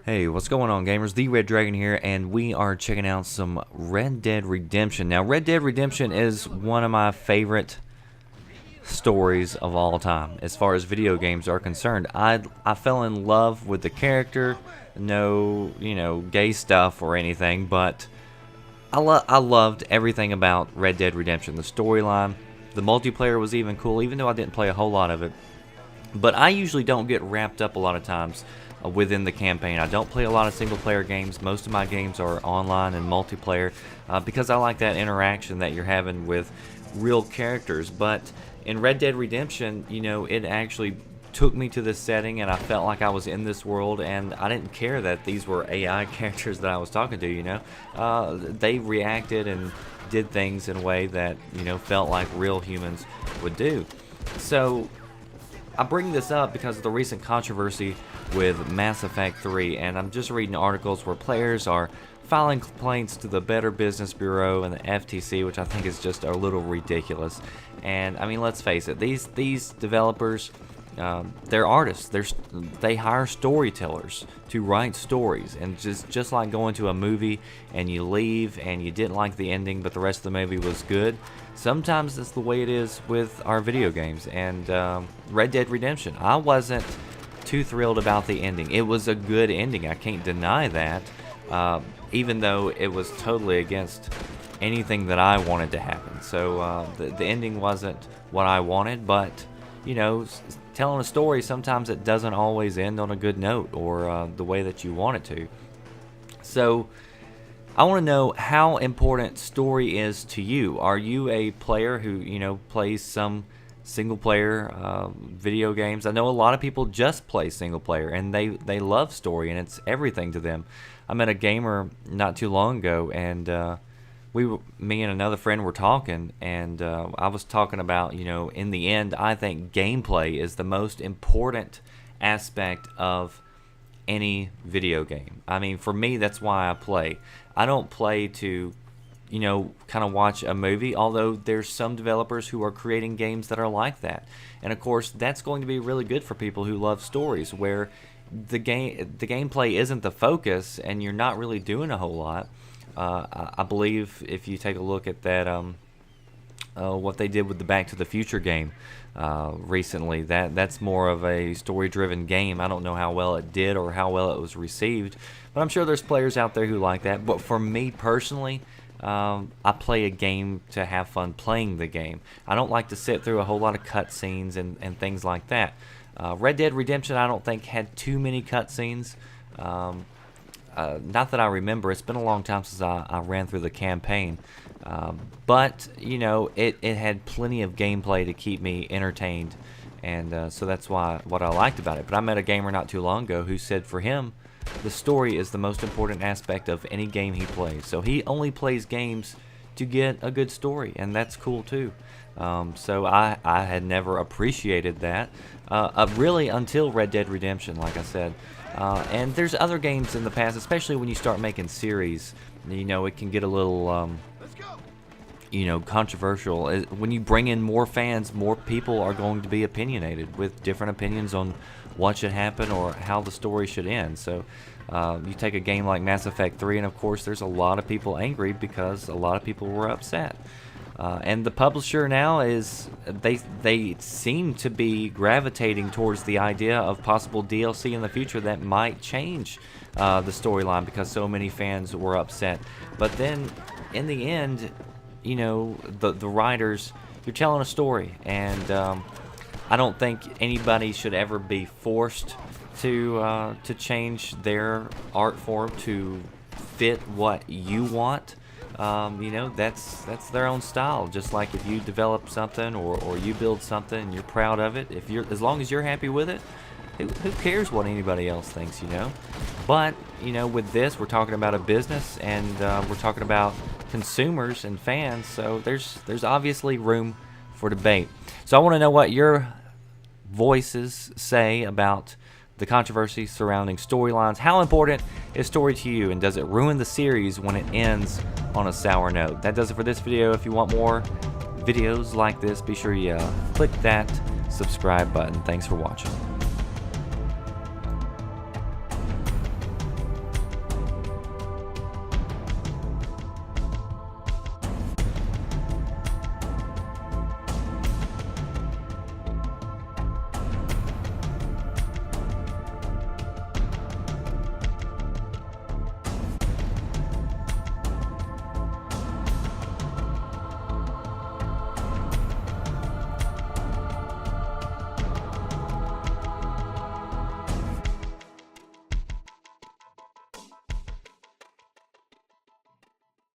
Hey, what's going on, gamers? The Red Dragon here, and we are checking out some Red Dead Redemption. Now, Red Dead Redemption is one of my favorite stories of all time as far as video games are concerned. I fell in love with the character, no, gay stuff or anything, but I loved everything about Red Dead Redemption. The storyline, the multiplayer was even cool, even though I didn't play a whole lot of it. But I usually don't get wrapped up a lot of times within the campaign. I don't play a lot of single player games. Most of my games are online and multiplayer because I like that interaction that you're having with real characters. But in Red Dead Redemption, it actually took me to this setting and I felt like I was in this world, and I didn't care that these were AI characters that I was talking to. They reacted and did things in a way that felt like real humans would do. So I bring this up because of the recent controversy with Mass Effect 3, and I'm just reading articles where players are filing complaints to the Better Business Bureau and the FTC, which I think is just a little ridiculous. And I mean, let's face it, these developers, they're artists. They hire storytellers to write stories, and just like going to a movie and you leave and you didn't like the ending, but the rest of the movie was good. Sometimes that's the way it is with our video games. And Red Dead Redemption, I wasn't too thrilled about the ending. It was a good ending, I can't deny that, even though it was totally against anything that I wanted to happen. So the ending wasn't what I wanted, but telling a story, sometimes it doesn't always end on a good note or the way that you want it to. So I want to know how important story is to you. Are you a player who plays some single player video games? I know a lot of people just play single player and they love story and it's everything to them. I met a gamer not too long ago, and me and another friend were talking, and I was talking about, in the end, I think gameplay is the most important aspect of any video game. I mean, for me, that's why I play. I don't play to, kind of watch a movie, although there's some developers who are creating games that are like that. And of course, that's going to be really good for people who love stories, where the gameplay isn't the focus and you're not really doing a whole lot. I believe if you take a look at that, what they did with the Back to the Future game recently, that's more of a story-driven game. I don't know how well it did or how well it was received, but I'm sure there's players out there who like that. But for me personally, I play a game to have fun playing the game. I don't like to sit through a whole lot of cutscenes and things like that. Red Dead Redemption, I don't think, had too many cutscenes. Not that I remember. It's been a long time since I ran through the campaign. But, it had plenty of gameplay to keep me entertained. And so that's what I liked about it. But I met a gamer not too long ago who said for him, the story is the most important aspect of any game he plays. So he only plays games to get a good story, and that's cool too. So I had never appreciated that really until Red Dead Redemption, like I said. And there's other games in the past, especially when you start making series, it can get a little controversial. When you bring in more fans, more people are going to be opinionated with different opinions on what should happen or how the story should end. So you take a game like Mass Effect 3, and of course there's a lot of people angry because a lot of people were upset. And the publisher now they seem to be gravitating towards the idea of possible DLC in the future that might change the storyline because so many fans were upset. But then in the end, the writers, you're telling a story, and I don't think anybody should ever be forced to change their art form to fit what you want. That's their own style. Just like if you develop something or you build something and you're proud of it, as long as you're happy with it, who cares what anybody else thinks, But with this, we're talking about a business, and we're talking about consumers and fans, so there's obviously room for debate. So I want to know what your voices say about the controversy surrounding storylines. How important is story to you, and does it ruin the series when it ends on a sour note? That does it for this video. If you want more videos like this, be sure you click that subscribe button. Thanks for watching.